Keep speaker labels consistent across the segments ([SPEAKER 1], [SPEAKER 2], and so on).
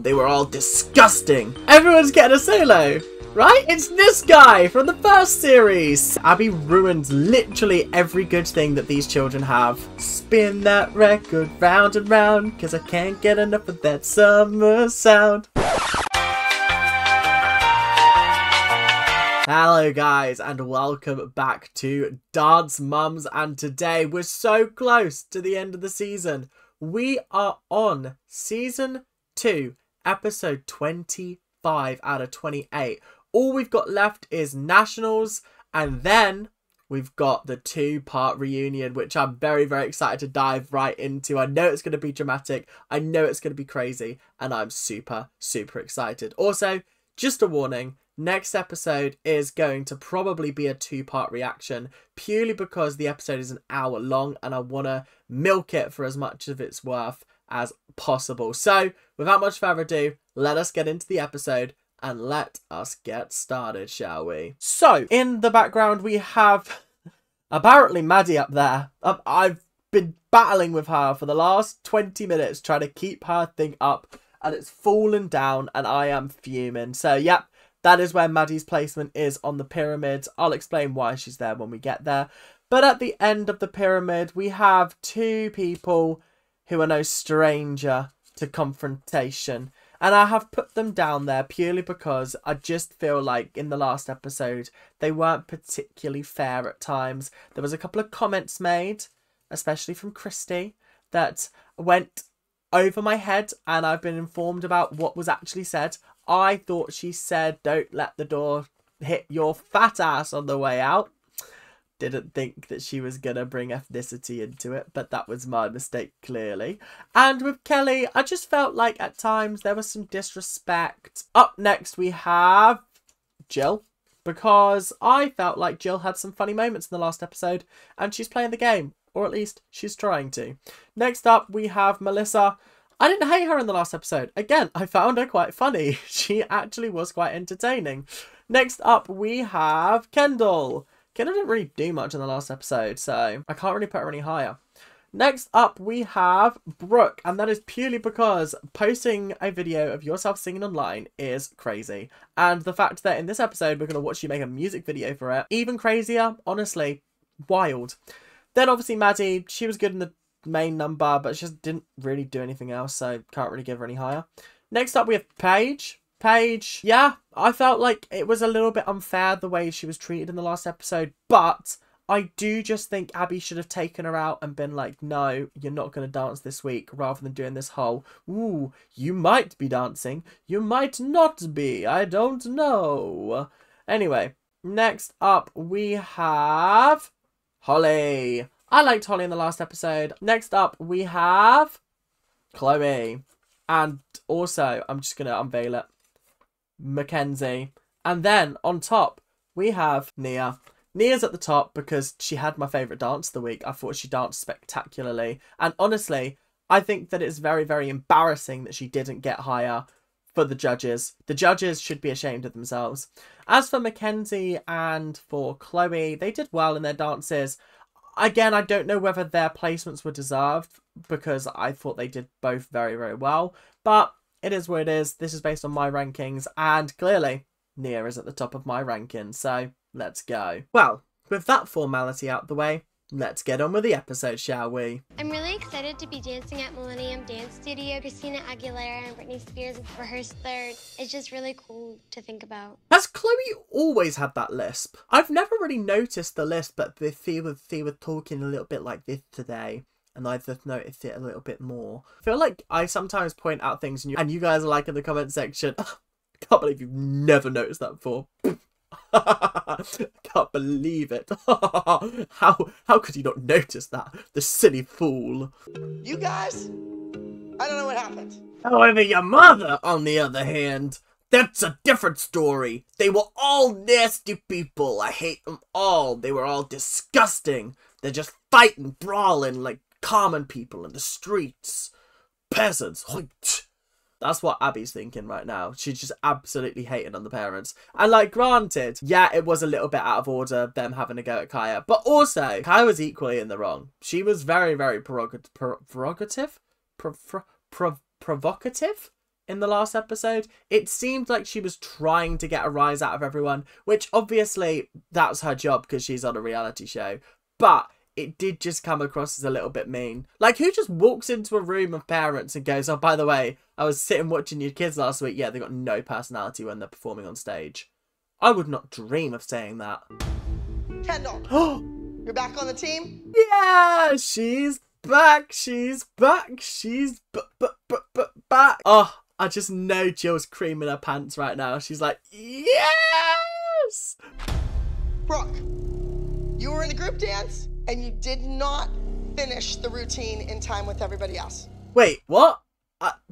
[SPEAKER 1] They were all disgusting. Everyone's getting a solo, right? It's this guy from the first series. Abby ruins literally every good thing that these children have. Spin that record round and round, because I can't get enough of that summer sound. Hello guys, and welcome back to Dance Mums, and today we're so close to the end of the season. We are on season 2, episode 25 out of 28. All we've got left is nationals, and then we've got the 2-part reunion, which I'm very, very excited to dive right into. I know it's going to be dramatic, I know it's going to be crazy, and I'm super, super excited. Also, just a warning, next episode is going to probably be a 2-part reaction, purely because the episode is an hour long and I want to milk it for as much of its worth as possible. So, without much further ado, let us get into the episode and let us get started, shall we? So, in the background we have apparently Maddie up there. I've been battling with her for the last 20 minutes trying to keep her thing up, and it's fallen down and I am fuming. So, yep. That is where Maddie's placement is on the pyramid. I'll explain why she's there when we get there. But at the end of the pyramid, we have 2 people who are no stranger to confrontation. And I have put them down there purely because I just feel like in the last episode, they weren't particularly fair at times. There was a couple of comments made, especially from Christy, that went over my head, and I've been informed about what was actually said. I thought she said, "Don't let the door hit your fat ass on the way out." Didn't think that she was going to bring ethnicity into it, but that was my mistake, clearly. And with Kelly, I just felt like at times there was some disrespect. Up next, we have Jill, because I felt like Jill had some funny moments in the last episode, and she's playing the game, or at least she's trying to. Next up, we have Melissa. I didn't hate her in the last episode. Again, I found her quite funny. She actually was quite entertaining. Next up, we have Kendall. Kendall didn't really do much in the last episode, so I can't really put her any higher. Next up, we have Brooke, and that is purely because posting a video of yourself singing online is crazy. And the fact that in this episode, we're going to watch you make a music video for it, even crazier, honestly, wild. Then obviously Maddie, she was good in the main number, but she just didn't really do anything else, so can't really give her any higher. Next up, we have Paige. Paige, yeah, I felt like it was a little bit unfair the way she was treated in the last episode, but I do just think Abby should have taken her out and been like, no, you're not going to dance this week, rather than doing this whole, ooh, you might be dancing, you might not be, I don't know. Anyway, next up, we have Holly. I liked Holly in the last episode. Next up, we have Chloe. And also, I'm just going to unveil it, Mackenzie. And then, on top, we have Nia. Nia's at the top because she had my favourite dance of the week. I thought she danced spectacularly. And honestly, I think that it's very, very embarrassing that she didn't get higher for the judges. The judges should be ashamed of themselves. As for Mackenzie and for Chloe, they did well in their dances. Again, I don't know whether their placements were deserved, because I thought they did both very, very well. But it is what it is. This is based on my rankings, and clearly, Nia is at the top of my rankings. So, let's go. Well, with that formality out the way, let's get on with the episode, shall we?
[SPEAKER 2] I'm really excited to be dancing at Millennium Dance Studio. Christina Aguilera and Britney Spears rehearsed third. It's just really cool to think about.
[SPEAKER 1] Has Chloe always had that lisp? I've never really noticed the lisp, but they were talking a little bit like this today, and I've just noticed it a little bit more. I feel like I sometimes point out things and you guys are like in the comment section, I can't believe you've never noticed that before. I can't believe it. How could you not notice that? The silly fool.
[SPEAKER 3] You guys? I don't know what happened.
[SPEAKER 1] However, your mother, on the other hand, that's a different story. They were all nasty people. I hate them all. They were all disgusting. They're just fighting, brawling like common people in the streets. Peasants. That's what Abby's thinking right now. She's just absolutely hating on the parents. And like, granted, yeah, it was a little bit out of order, them having a go at Kaya. But also, Kaya was equally in the wrong. She was very, very provocative? Provocative? in the last episode. It seemed like she was trying to get a rise out of everyone, which obviously that's her job because she's on a reality show. But it did just come across as a little bit mean. Like, who just walks into a room of parents and goes, oh, by the way, I was sitting watching your kids last week. Yeah, they got no personality when they're performing on stage. I would not dream of saying that.
[SPEAKER 3] Kendall, you're back on the team?
[SPEAKER 1] Yeah, she's back. She's back. She's back. Oh, I just know Jill's creaming her pants right now. She's like, yes!
[SPEAKER 3] Brooke, you were in the group dance and you did not finish the routine in time with everybody else.
[SPEAKER 1] Wait, what?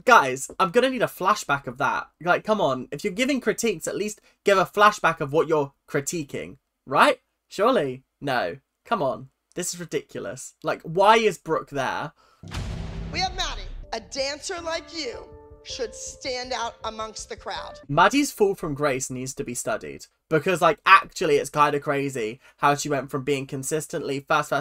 [SPEAKER 1] Guys, I'm gonna need a flashback of that. Like, come on. If you're giving critiques, at least give a flashback of what you're critiquing, right? Surely? No. Come on. This is ridiculous. Like, why is Brooke there?
[SPEAKER 3] We have Maddie. A dancer like you should stand out amongst the crowd.
[SPEAKER 1] Maddie's fall from grace needs to be studied. Because, like, actually, it's kind of crazy how she went from being consistently fast.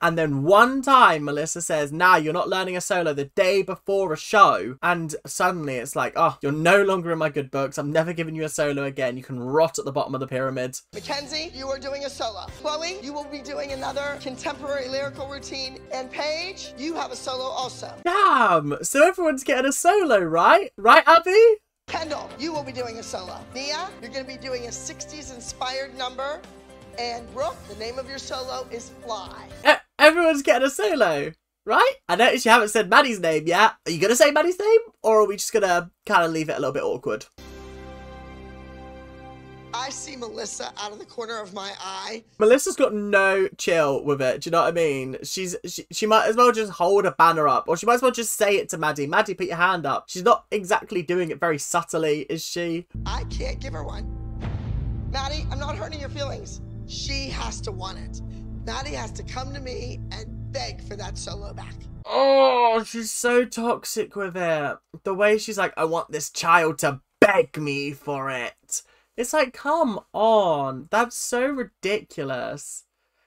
[SPEAKER 1] And then one time, Melissa says, nah, you're not learning a solo the day before a show. And suddenly it's like, oh, you're no longer in my good books. I'm never giving you a solo again. You can rot at the bottom of the pyramid.
[SPEAKER 3] Mackenzie, you are doing a solo. Chloe, you will be doing another contemporary lyrical routine. And Paige, you have a solo also.
[SPEAKER 1] Damn. So everyone's getting a solo, right? Right, Abby?
[SPEAKER 3] Kendall, you will be doing a solo. Nia, you're going to be doing a 60s inspired number. And Brooke, the name of your solo is Fly.
[SPEAKER 1] Everyone's getting a solo, right? I noticed you haven't said Maddie's name yet. Are you going to say Maddie's name? Or are we just going to kind of leave it a little bit awkward?
[SPEAKER 3] I see Melissa out of the corner of my eye.
[SPEAKER 1] Melissa's got no chill with it. Do you know what I mean? She might as well just hold a banner up. Or she might as well just say it to Maddie. Maddie, put your hand up. She's not exactly doing it very subtly, is she?
[SPEAKER 3] I can't give her one. Maddie, I'm not hurting your feelings. She has to want it. Maddie has to come to me and beg for that solo back.
[SPEAKER 1] Oh, she's so toxic with it. The way she's like, I want this child to beg me for it. It's like, come on. That's so ridiculous.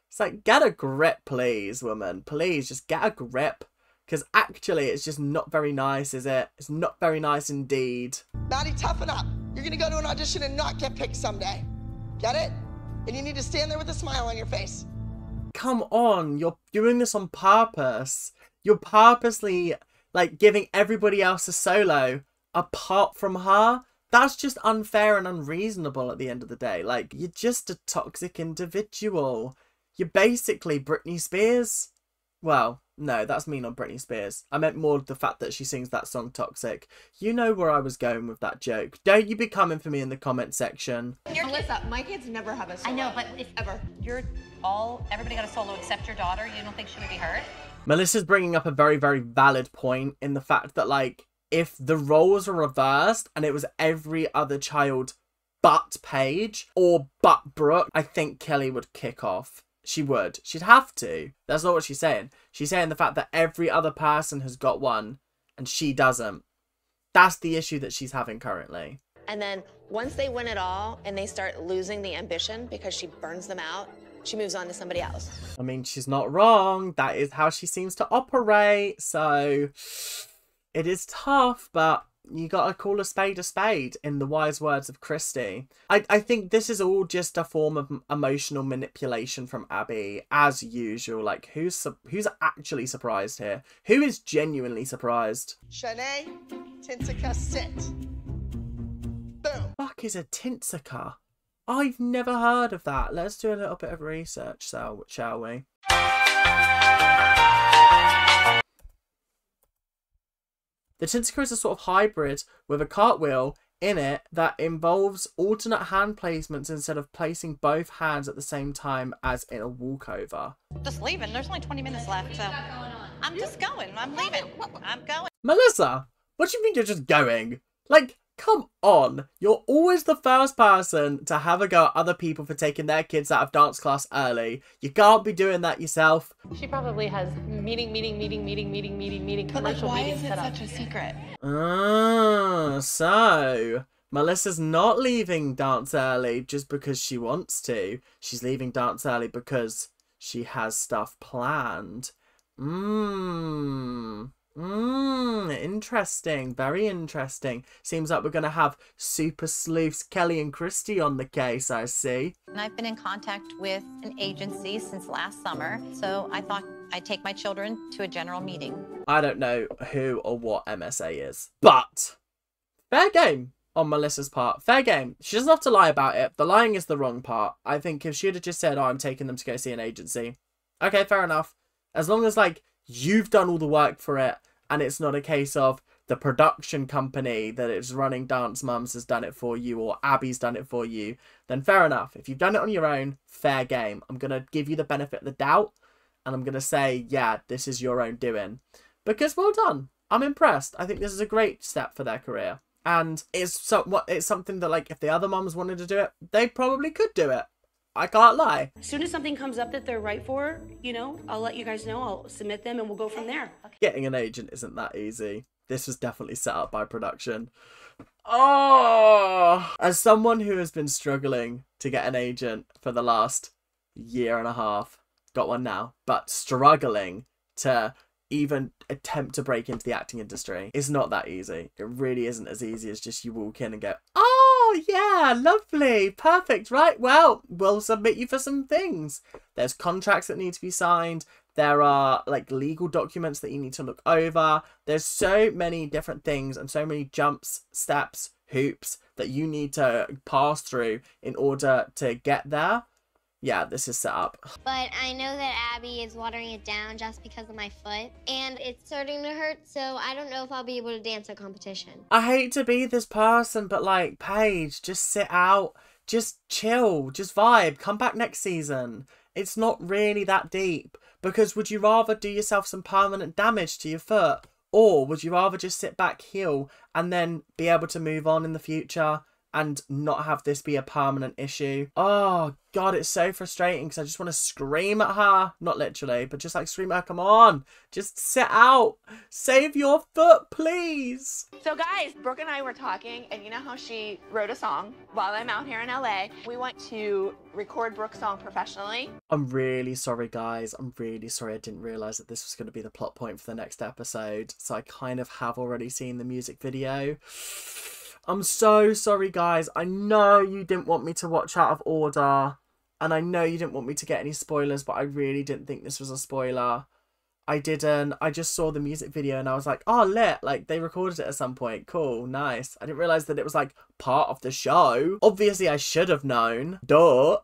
[SPEAKER 1] It's like, get a grip, please, woman. Please, just get a grip. Because actually, it's just not very nice, is it? It's not very nice indeed.
[SPEAKER 3] Maddie, toughen up. You're going to go to an audition and not get picked someday. Get it? And you need to stand there with a smile on your face.
[SPEAKER 1] Come on. You're doing this on purpose. You're purposely, like, giving everybody else a solo apart from her. That's just unfair and unreasonable at the end of the day. Like, you're just a toxic individual. You're basically Britney Spears. Well, no, that's mean on Britney Spears. I meant more the fact that she sings that song Toxic. You know where I was going with that joke. Don't you be coming for me in the comment section.
[SPEAKER 4] Melissa, my kids never have a solo.
[SPEAKER 5] I know, but if
[SPEAKER 4] ever.
[SPEAKER 5] everybody got a solo except your daughter, you don't think she would be hurt?
[SPEAKER 1] Melissa's bringing up a very, very valid point in the fact that, like, if the roles were reversed and it was every other child but Paige or but Brooke, I think Kelly would kick off. She would. She'd have to. That's not what she's saying. She's saying the fact that every other person has got one and she doesn't. That's the issue that she's having currently.
[SPEAKER 6] And then once they win it all and they start losing the ambition because she burns them out, she moves on to somebody else.
[SPEAKER 1] I mean, she's not wrong. That is how she seems to operate. So it is tough, but you gotta call a spade in the wise words of Christy. I think this is all just a form of emotional manipulation from Abby, as usual. Like, who's actually surprised here? Who is genuinely surprised?
[SPEAKER 3] Shanae, Tinsica, sit. Boom.
[SPEAKER 1] Fuck is a Tinsica? I've never heard of that. Let's do a little bit of research, shall we? The Tinsica is a sort of hybrid with a cartwheel in it that involves alternate hand placements instead of placing both hands at the same time as in a walkover.
[SPEAKER 5] Just leaving. There's only 20 minutes left, so I'm just going. I'm leaving. I'm going.
[SPEAKER 1] Melissa, what do you mean you're just going? Like, come on. You're always the first person to have a go at other people for taking their kids out of dance class early. You can't be doing that yourself.
[SPEAKER 7] She probably has meeting,
[SPEAKER 4] But like,
[SPEAKER 7] commercial
[SPEAKER 4] why
[SPEAKER 7] meetings
[SPEAKER 4] is it
[SPEAKER 7] set up.
[SPEAKER 4] such a secret?
[SPEAKER 1] So Melissa's not leaving dance early just because she wants to. She's leaving dance early because she has stuff planned. Interesting. Very interesting. Seems like we're going to have super sleuths Kelly and Christy on the case, I see.
[SPEAKER 5] And I've been in contact with an agency since last summer, so I thought I'd take my children to a general meeting.
[SPEAKER 1] I don't know who or what MSA is, but fair game on Melissa's part. Fair game. She doesn't have to lie about it. The lying is the wrong part. I think if she'd have just said, oh, I'm taking them to go see an agency. Okay, fair enough. As long as, like, you've done all the work for it and it's not a case of the production company that is running Dance Mums has done it for you or Abby's done it for you, then fair enough. If you've done it on your own, fair game. I'm going to give you the benefit of the doubt and I'm going to say, yeah, this is your own doing. Because well done. I'm impressed. I think this is a great step for their career. And it's something that, like, if the other mums wanted to do it, they probably could do it. I can't lie.
[SPEAKER 8] As soon as something comes up that they're right for, you know, I'll let you guys know. I'll submit them and we'll go from there.
[SPEAKER 1] Getting an agent isn't that easy. This was definitely set up by production. Oh! As someone who has been struggling to get an agent for the last year and a half, got one now, but struggling to even attempt to break into the acting industry, it's not that easy. It really isn't as easy as just you walk in and go, oh yeah, lovely, perfect, right, well, we'll submit you for some things. There's contracts that need to be signed. There are, like, legal documents that you need to look over. There's so many different things and so many jumps, steps, hoops that you need to pass through in order to get there. Yeah, this is set up.
[SPEAKER 2] But I know that Abby is watering it down just because of my foot. And it's starting to hurt, so I don't know if I'll be able to dance a competition.
[SPEAKER 1] I hate to be this person, but, like, Paige, just sit out. Just chill. Just vibe. Come back next season. It's not really that deep. Because would you rather do yourself some permanent damage to your foot? Or would you rather just sit back, heal, and then be able to move on in the future and not have this be a permanent issue? Oh, God, it's so frustrating because I just want to scream at her. Not literally, but just, like, scream at her. Come on. Just sit out. Save your foot, please.
[SPEAKER 4] So guys, Brooke and I were talking, and you know how she wrote a song while I'm out here in LA? We want to record Brooke's song professionally.
[SPEAKER 1] I'm really sorry, guys. I'm really sorry. I didn't realise that this was going to be the plot point for the next episode. So I kind of have already seen the music video. I'm so sorry, guys. I know you didn't want me to watch out of order. And I know you didn't want me to get any spoilers, but I really didn't think this was a spoiler. I didn't. I just saw the music video and I was like, oh, lit. Like, they recorded it at some point. Cool. Nice. I didn't realise that it was, like, part of the show. Obviously, I should have known. Duh.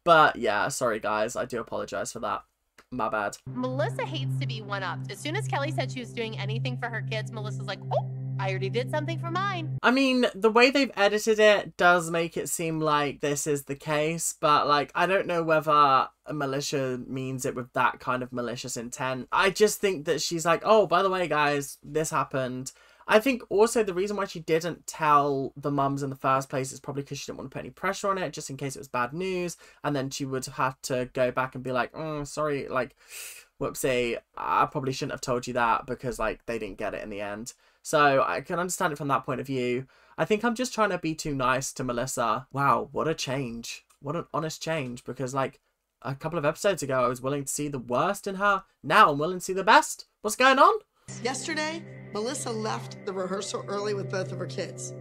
[SPEAKER 1] But, yeah. Sorry, guys. I do apologise for that. My bad.
[SPEAKER 7] Melissa hates to be one-upped. As soon as Kelly said she was doing anything for her kids, Melissa's like, oh, I already did something for mine.
[SPEAKER 1] I mean, the way they've edited it does make it seem like this is the case, but, like, I don't know whether Melissa means it with that kind of malicious intent. I just think that she's like, oh, by the way, guys, this happened. I think also the reason why she didn't tell the mums in the first place is probably because she didn't want to put any pressure on it, just in case it was bad news, and then she would have to go back and be like, sorry, like, whoopsie, I probably shouldn't have told you that because, like, they didn't get it in the end. So I can understand it from that point of view. I think I'm just trying to be too nice to Melissa. Wow, what a change. What an honest change. Because, like, a couple of episodes ago, I was willing to see the worst in her. Now I'm willing to see the best. What's going on?
[SPEAKER 3] Yesterday, Melissa left the rehearsal early with both of her kids.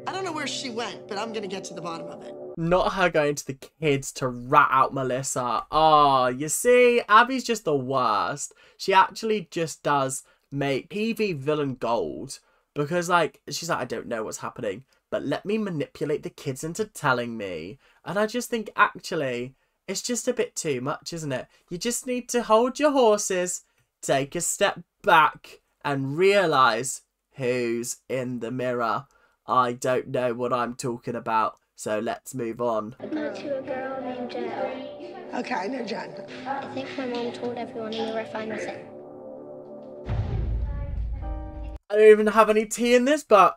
[SPEAKER 3] I don't know where she went, but I'm going to get to the bottom of it.
[SPEAKER 1] Not her going to the kids to rat out Melissa. Oh, you see, Abby's just the worst. She actually just does make PV villain gold because, like, she's like, I don't know what's happening, but let me manipulate the kids into telling me. And I just think, actually, it's just a bit too much, isn't it? You just need to hold your horses, take a step back, and realise who's in the mirror. I don't know what I'm talking about, so let's move on.
[SPEAKER 2] I got to a girl named Jen.
[SPEAKER 3] Okay, I know Jen.
[SPEAKER 2] I think my mom told everyone in the ref I was it.
[SPEAKER 1] I don't even have any tea in this, but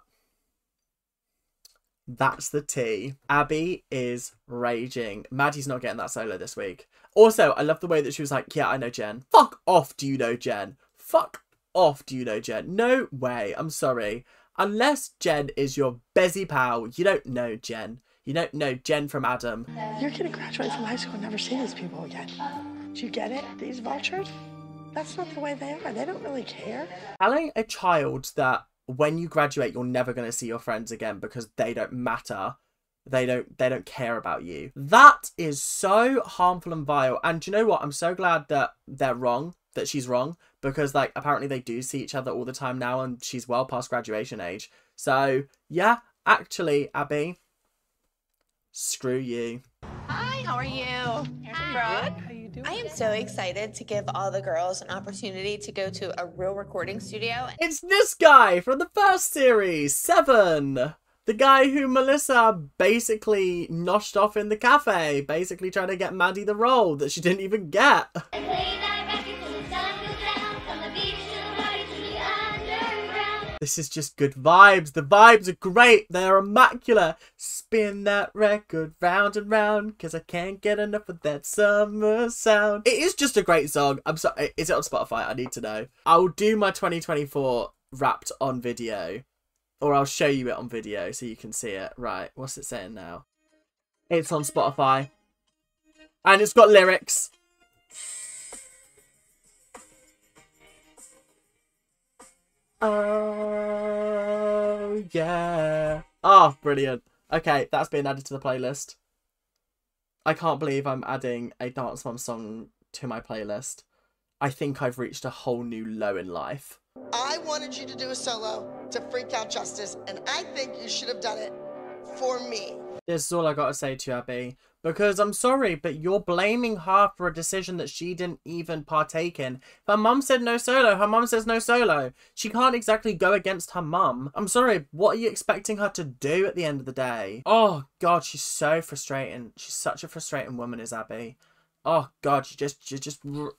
[SPEAKER 1] that's the tea. Abby is raging. Maddie's not getting that solo this week. Also, I love the way that she was like, yeah, I know Jen. Fuck off, do you know Jen? Fuck off, do you know Jen? No way, I'm sorry. Unless Jen is your Bezzy pal, you don't know Jen. You don't know Jen from Adam.
[SPEAKER 3] You're going to graduate from high school and never see these people again. Do you get it? These vultures? That's not the way they are. They don't really care.
[SPEAKER 1] Telling a child that when you graduate, you're never going to see your friends again because they don't matter. They don't care about you. That is so harmful and vile. And do you know what? I'm so glad that they're wrong, that she's wrong, because like apparently they do see each other all the time now and she's well past graduation age. So yeah, actually, Abby, screw you.
[SPEAKER 4] Hi, how are you? Brooke. How you doing? I am so excited to give all the girls an opportunity to go to a real recording studio.
[SPEAKER 1] It's this guy from the first series, 7. The guy who Melissa basically noshed off in the cafe, basically trying to get Maddie the role that she didn't even get. This is just good vibes. The vibes are great. They're immaculate. Spin that record round and round, cause I can't get enough of that summer sound. It is just a great song. I'm sorry. Is it on Spotify? I need to know. I'll do my 2024 wrapped on video. Or I'll show you it on video so you can see it. Right, what's it saying now? It's on Spotify. And it's got lyrics. Oh, yeah. Oh, brilliant. Okay, that's been added to the playlist. I can't believe I'm adding a Dance Mum song to my playlist. I think I've reached a whole new low in life.
[SPEAKER 3] I wanted you to do a solo to freak out Justice, and I think you should have done it for me.
[SPEAKER 1] This is all I gotta say to you, Abby. Because I'm sorry, but you're blaming her for a decision that she didn't even partake in. If her mum said no solo, her mum says no solo. She can't exactly go against her mum. I'm sorry, what are you expecting her to do at the end of the day? Oh, God, she's so frustrating. She's such a frustrating woman, is Abby. Oh, God,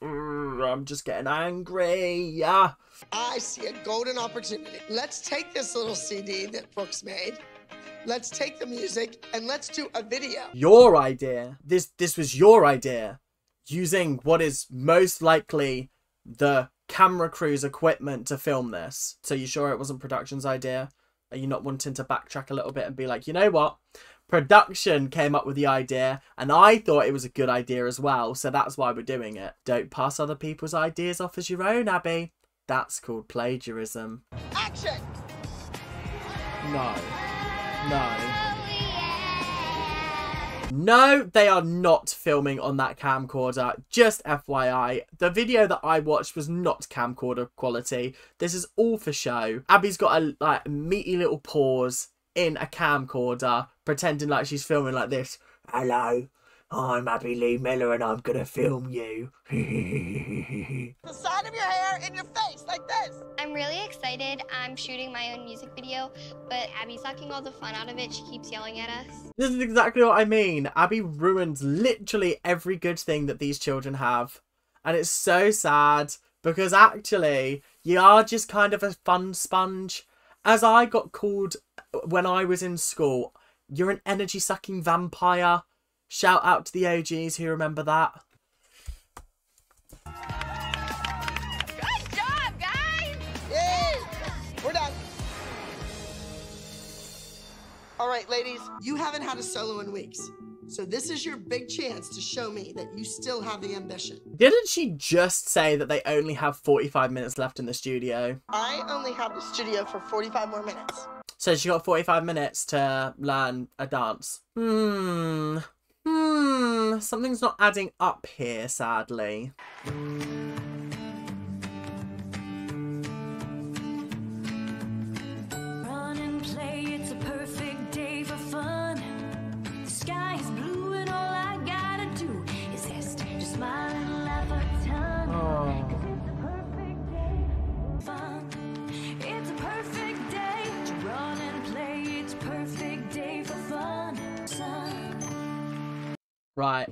[SPEAKER 1] I'm just getting angry. Yeah.
[SPEAKER 3] I see a golden opportunity. Let's take this little CD that Brooks made. Let's take the music and let's do a video.
[SPEAKER 1] Your idea. This was your idea. Using what is most likely the camera crew's equipment to film this. So you sure it wasn't production's idea? Are you not wanting to backtrack a little bit and be like, you know what? Production came up with the idea and I thought it was a good idea as well. So that's why we're doing it. Don't pass other people's ideas off as your own, Abby. That's called plagiarism.
[SPEAKER 3] Action!
[SPEAKER 1] No. No. No, they are not filming on that camcorder. Just FYI, the video that I watched was not camcorder quality. This is all for show. Abby's got a like meaty little pause in a camcorder, pretending like she's filming like this. Hello, I'm Abby Lee Miller and I'm gonna film you.
[SPEAKER 3] The side of your hair in your face, like this.
[SPEAKER 2] I'm really excited. I'm shooting my own music video, but Abby's sucking all the fun out of it. She keeps yelling at us.
[SPEAKER 1] This is exactly what I mean. Abby ruins literally every good thing that these children have. And it's so sad because actually you are just kind of a fun sponge. As I got called when I was in school, you're an energy sucking vampire. Shout out to the OGs who remember that.
[SPEAKER 4] Good job, guys!
[SPEAKER 3] Yay! We're done. All right, ladies, you haven't had a solo in weeks. So this is your big chance to show me that you still have the ambition.
[SPEAKER 1] Didn't she just say that they only have 45 minutes left in the studio?
[SPEAKER 3] I only have the studio for 45 more minutes.
[SPEAKER 1] So she got 45 minutes to learn a dance. Something's not adding up here, sadly.
[SPEAKER 9] Run and play, it's a perfect day for fun. The sky is blue and all I gotta do is just smile and laugh a ton. Cause it's a perfect day for fun. It's a perfect day to run and play, it's a perfect day for fun.
[SPEAKER 1] Right,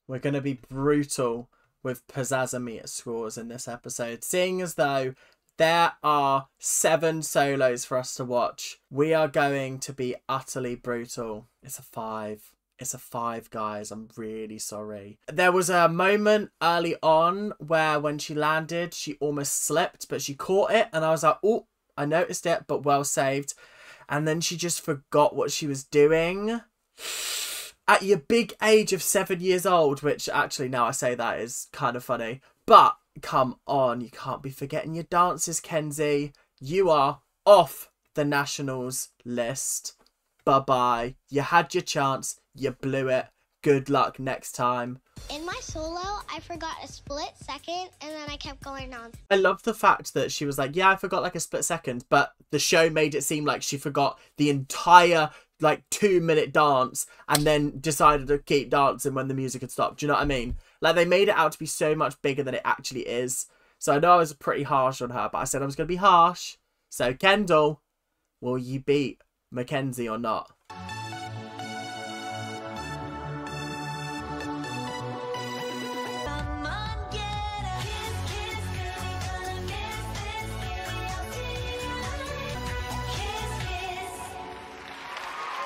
[SPEAKER 1] we're going to be brutal with pizazzometer scores in this episode. Seeing as though there are 7 solos for us to watch, we are going to be utterly brutal. It's a 5. It's a 5, guys. I'm really sorry. There was a moment early on where when she landed, she almost slipped, but she caught it. And I was like, oh, I noticed it, but well saved. And then she just forgot what she was doing. At your big age of 7 years old, which actually now I say that is kind of funny. But come on, you can't be forgetting your dances, Kenzie. You are off the nationals list. Bye-bye. You had your chance. You blew it. Good luck next time.
[SPEAKER 2] In my solo, I forgot a split second, and then I kept going on.
[SPEAKER 1] I love the fact that she was like, yeah, I forgot like a split second, but the show made it seem like she forgot the entire like 2-minute dance and then decided to keep dancing when the music had stopped. Do you know what I mean? Like, they made it out to be so much bigger than it actually is. So I know I was pretty harsh on her, but I said I was going to be harsh. So Kendall, will you beat Mackenzie or not?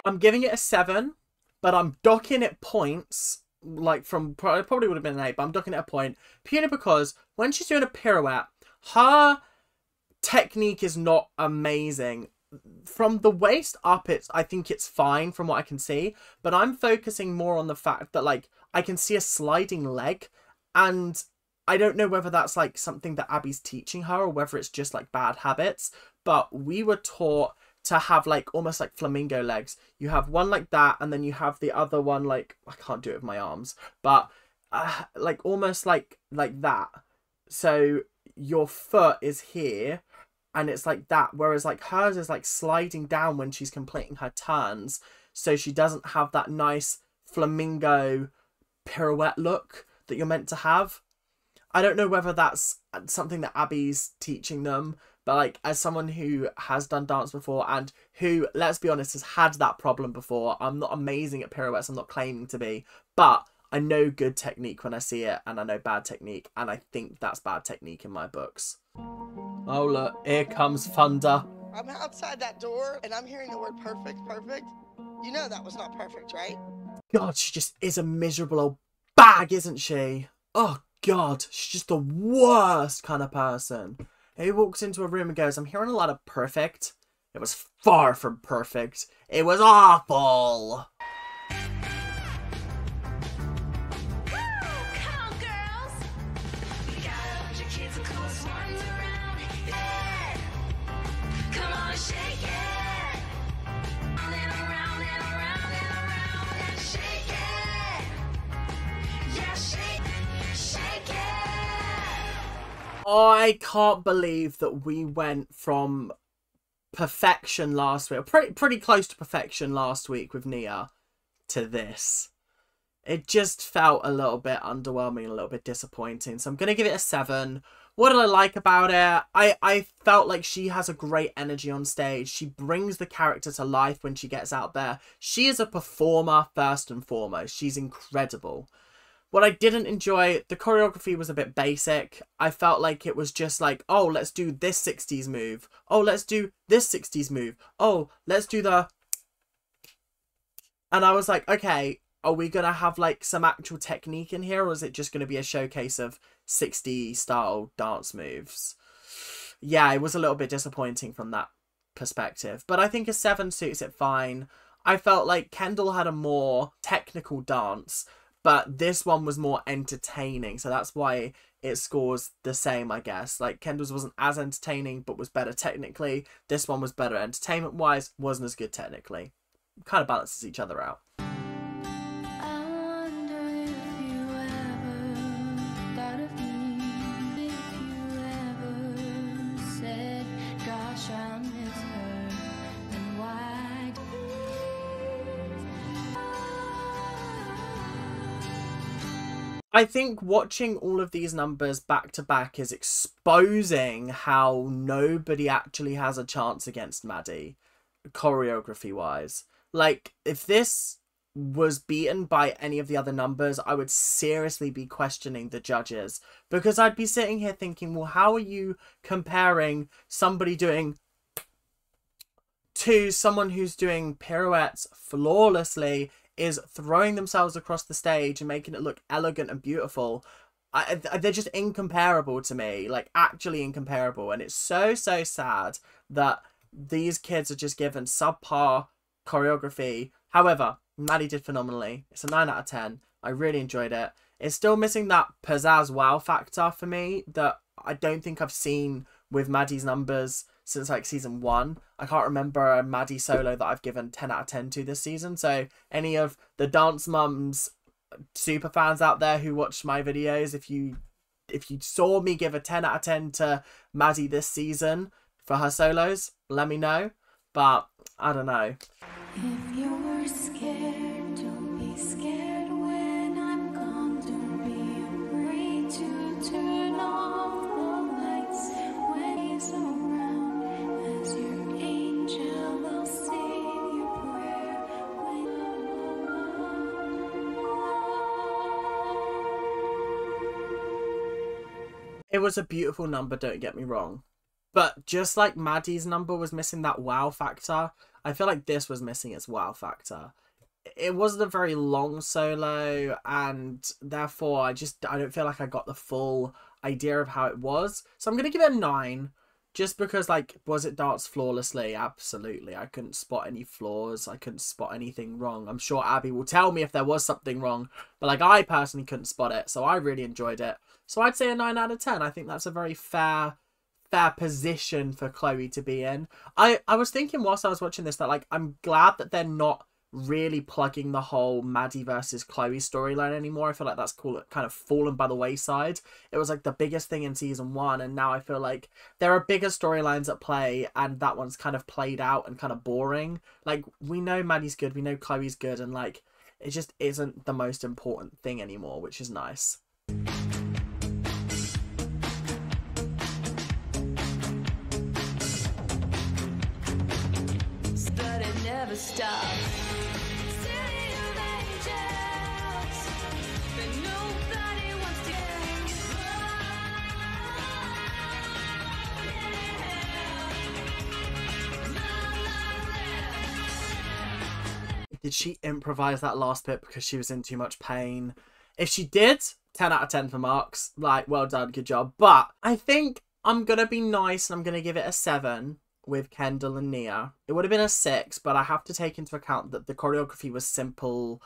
[SPEAKER 1] I'm giving it a 7, but I'm docking it points, like from, probably would have been an 8, but I'm docking it a point, purely because when she's doing a pirouette, her technique is not amazing. From the waist up, I think it's fine from what I can see, but I'm focusing more on the fact that, like, I can see a sliding leg, and I don't know whether that's, like, something that Abby's teaching her or whether it's just, like, bad habits, but we were taught to have like almost like flamingo legs. You have one like that, and then you have the other one like, I can't do it with my arms, but like almost like that. So your foot is here and it's like that, whereas like hers is like sliding down when she's completing her turns, so she doesn't have that nice flamingo pirouette look that you're meant to have. I don't know whether that's something that Abby's teaching them, but like, as someone who has done dance before and who, let's be honest, has had that problem before, I'm not amazing at pirouettes, I'm not claiming to be, but I know good technique when I see it, and I know bad technique, and I think that's bad technique in my books. Oh look, here comes thunder.
[SPEAKER 3] I'm outside that door and I'm hearing the word perfect, perfect. You know that was not perfect, right?
[SPEAKER 1] God, she just is a miserable old bag, isn't she? Oh God, she's just the worst kind of person. He walks into a room and goes, I'm hearing a lot of perfect. It was far from perfect. It was awful. I can't believe that we went from perfection last week, pretty close to perfection last week with Nia, to this. It just felt a little bit underwhelming, a little bit disappointing. So I'm going to give it a 7. What did I like about it? I felt like she has a great energy on stage. She brings the character to life when she gets out there. She is a performer first and foremost. She's incredible. What I didn't enjoy, the choreography was a bit basic. I felt like it was just like, oh, let's do this 60s move. Oh, let's do this 60s move. Oh, let's do the... And I was like, okay, are we going to have like some actual technique in here, or is it just going to be a showcase of 60s style dance moves? Yeah, it was a little bit disappointing from that perspective. But I think a 7 suits it fine. I felt like Kendall had a more technical dance, but this one was more entertaining, so that's why it scores the same, I guess. Like, Kendall's wasn't as entertaining, but was better technically. This one was better entertainment-wise, wasn't as good technically. Kind of balances each other out. I think watching all of these numbers back to back is exposing how nobody actually has a chance against Maddie, choreography wise. Like, if this was beaten by any of the other numbers, I would seriously be questioning the judges, because I'd be sitting here thinking, well, how are you comparing somebody doing to someone who's doing pirouettes flawlessly, is throwing themselves across the stage and making it look elegant and beautiful? They're just incomparable to me, like actually incomparable. And it's so sad that these kids are just given subpar choreography. However, Maddie did phenomenally. It's a 9 out of 10. I really enjoyed it. It's still missing that pizzazz wow factor for me that I don't think I've seen with Maddie's numbers since like season 1. I can't remember a Maddie solo that I've given 10 out of 10 to this season. So any of the Dance Mums super fans out there who watch my videos, if you saw me give a 10 out of 10 to Maddie this season for her solos, let me know. But I don't know.
[SPEAKER 9] If you're scared, don't be scared when I'm gone. Don't be afraid to turn off the lights when he's around. As your angel, I'll say your prayer
[SPEAKER 1] It was a beautiful number, don't get me wrong. But just like Maddie's number was missing that wow factor, I feel like this was missing its wow factor. It wasn't a very long solo, and therefore I don't feel like I got the full idea of how it was. So I'm going to give it a 9. Just because, like, was it danced flawlessly? Absolutely. I couldn't spot any flaws. I couldn't spot anything wrong. I'm sure Abby will tell me if there was something wrong. But, like, I personally couldn't spot it. So I really enjoyed it. So I'd say a 9 out of 10. I think that's a very fair position for Chloe to be in. I was thinking whilst I was watching this that, like, I'm glad that they're not really plugging the whole Maddie versus Chloe storyline anymore. I feel like that's cool, kind of fallen by the wayside. It was like the biggest thing in season 1, and now I feel like there are bigger storylines at play, and that one's kind of played out and kind of boring. Like, we know Maddie's good, we know Chloe's good, and like it just isn't the most important thing anymore, which is nice.
[SPEAKER 9] but it never stops. City of angels, but nobody wants to
[SPEAKER 1] Did she improvise that last bit because she was in too much pain? If she did, 10 out of 10 for marks. Like, well done, good job. But I think I'm going to be nice and I'm going to give it a 7 with Kendall and Nia. It would have been a 6, but I have to take into account that the choreography was simple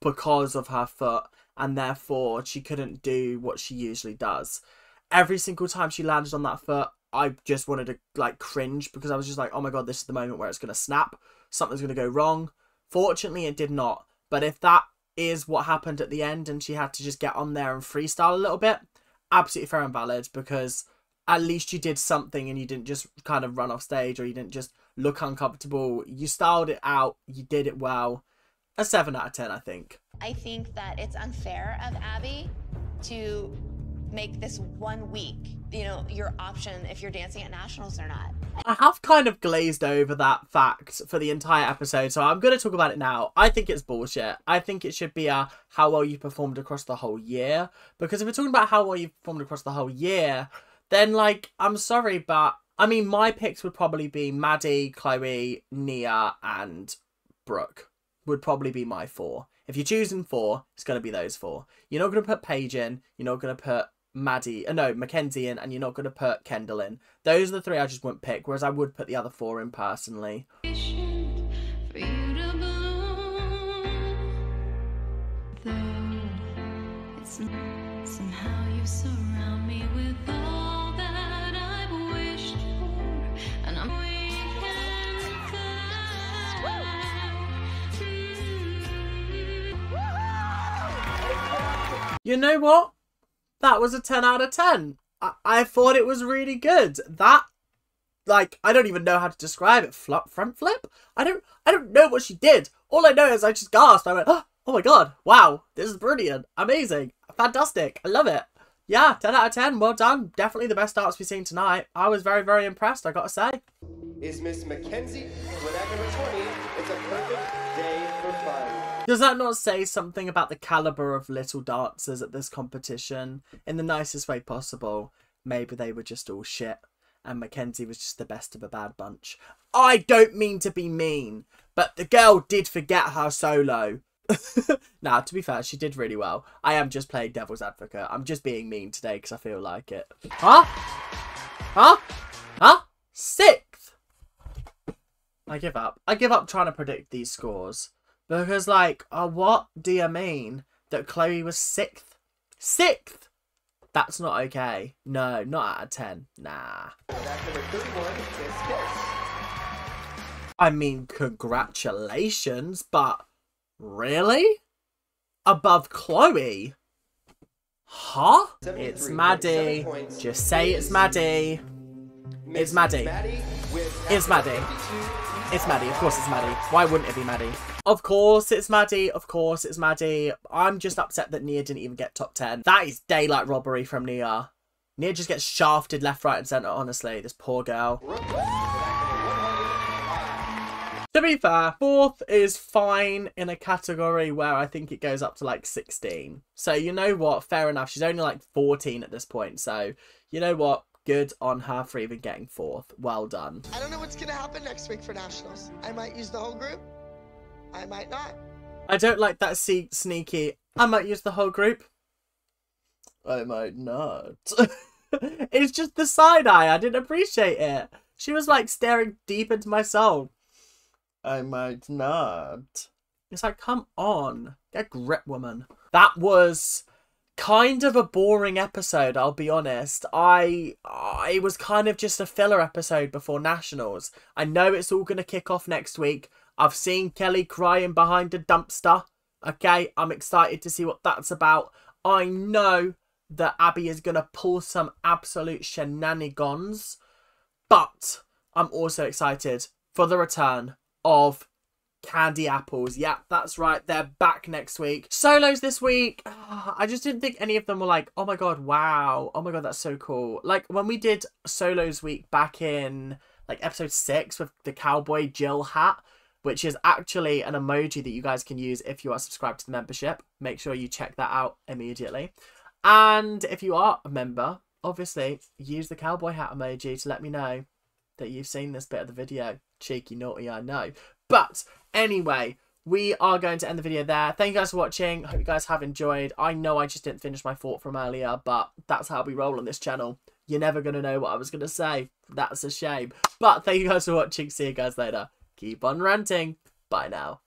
[SPEAKER 1] because of her foot, and therefore she couldn't do what she usually does. Every single time she landed on that foot, I just wanted to, like, cringe because I was just like, oh my god, this is the moment where it's going to snap. Something's going to go wrong. Fortunately, it did not. But if that is what happened at the end and she had to just get on there and freestyle a little bit, absolutely fair and valid, because at least you did something and you didn't just kind of run off stage, or you didn't just look uncomfortable. You styled it out. You did it well. A 7 out of 10, I think.
[SPEAKER 6] I think that it's unfair of Abby to make this 1 week, you know, your option if you're dancing at nationals or not.
[SPEAKER 1] I have kind of glazed over that fact for the entire episode, so I'm going to talk about it now. I think it's bullshit. I think it should be a how well you performed across the whole year. Because if we're talking about how well you performed across the whole year, then, like, I'm sorry, but, I mean, my picks would probably be Maddie, Chloe, Nia, and Brooke. Would probably be my 4. If you're choosing 4, it's going to be those 4. You're not going to put Paige in. You're not going to put Mackenzie in, and you're not going to put Kendall in. Those are the 3 I just wouldn't pick, whereas I would put the other 4 in personally.
[SPEAKER 9] for you to bloom. Though it's somehow you surround me with all that I've wished for, and I'm weak and fly.
[SPEAKER 1] You know what? That was a 10 out of 10. I thought it was really good. That, like, I don't even know how to describe it. Front flip? I don't know what she did. All I know is I just gasped. I went, oh my god, wow, this is brilliant, amazing, fantastic, I love it. Yeah, 10 out of 10, well done. Definitely the best dance we've seen tonight. I was very, very impressed, I gotta say.
[SPEAKER 10] Is Miss Mackenzie with act number 20. It's a perfect day for fun.
[SPEAKER 1] Does that not say something about the caliber of little dancers at this competition? In the nicest way possible. Maybe they were just all shit, and Mackenzie was just the best of a bad bunch. I don't mean to be mean, but the girl did forget her solo. Now, to be fair, she did really well. I am just playing devil's advocate. I'm just being mean today because I feel like it. Huh? Huh? Huh? 6th? I give up. I give up trying to predict these scores. Because, like, what do you mean that Chloe was 6th 6th. That's not okay. No, not out of 10. Nah.
[SPEAKER 10] Back number 31, Kiss Kiss.
[SPEAKER 1] I mean, congratulations, but really? Above Chloe? Huh? It's Maddie. Just say it's Maddie. It's Maddie. It's Maddie. It's Maddie. Of course it's Maddie. Why wouldn't it be Maddie? Of course it's Maddie. Of course it's Maddie. I'm just upset that Nia didn't even get top 10. That is daylight robbery from Nia. Nia just gets shafted left, right and centre, honestly. This poor girl. To be fair, 4th is fine in a category where I think it goes up to like 16. So you know what? Fair enough. She's only like 14 at this point. So you know what? Good on her for even getting 4th. Well done.
[SPEAKER 3] I don't know what's going to happen next week for nationals. I might use the whole group. I might not.
[SPEAKER 1] I don't like that sneaky. I might use the whole group. I might not. It's just the side eye. I didn't appreciate it. She was like staring deep into my soul. I might not. It's like, come on. Get a grip, woman. That was kind of a boring episode, I'll be honest. It was kind of just a filler episode before nationals. I know it's all going to kick off next week. I've seen Kelly crying behind a dumpster. Okay, I'm excited to see what that's about. I know that Abby is going to pull some absolute shenanigans. But I'm also excited for the return of Candy Apples. Yeah, that's right. They're back next week. Solos this week. I just didn't think any of them were like, oh my god, wow. Oh my god, that's so cool. Like when we did Solos week back in like episode 6 with the Cowboy Jill hat, which is actually an emoji that you guys can use if you are subscribed to the membership. Make sure you check that out immediately. And if you are a member, obviously use the cowboy hat emoji to let me know that you've seen this bit of the video. Cheeky, naughty, I know. But anyway, we are going to end the video there. Thank you guys for watching. Hope you guys have enjoyed. I know I just didn't finish my thought from earlier, but that's how we roll on this channel. You're never going to know what I was going to say. That's a shame. But thank you guys for watching. See you guys later. Keep on ranting. Bye now.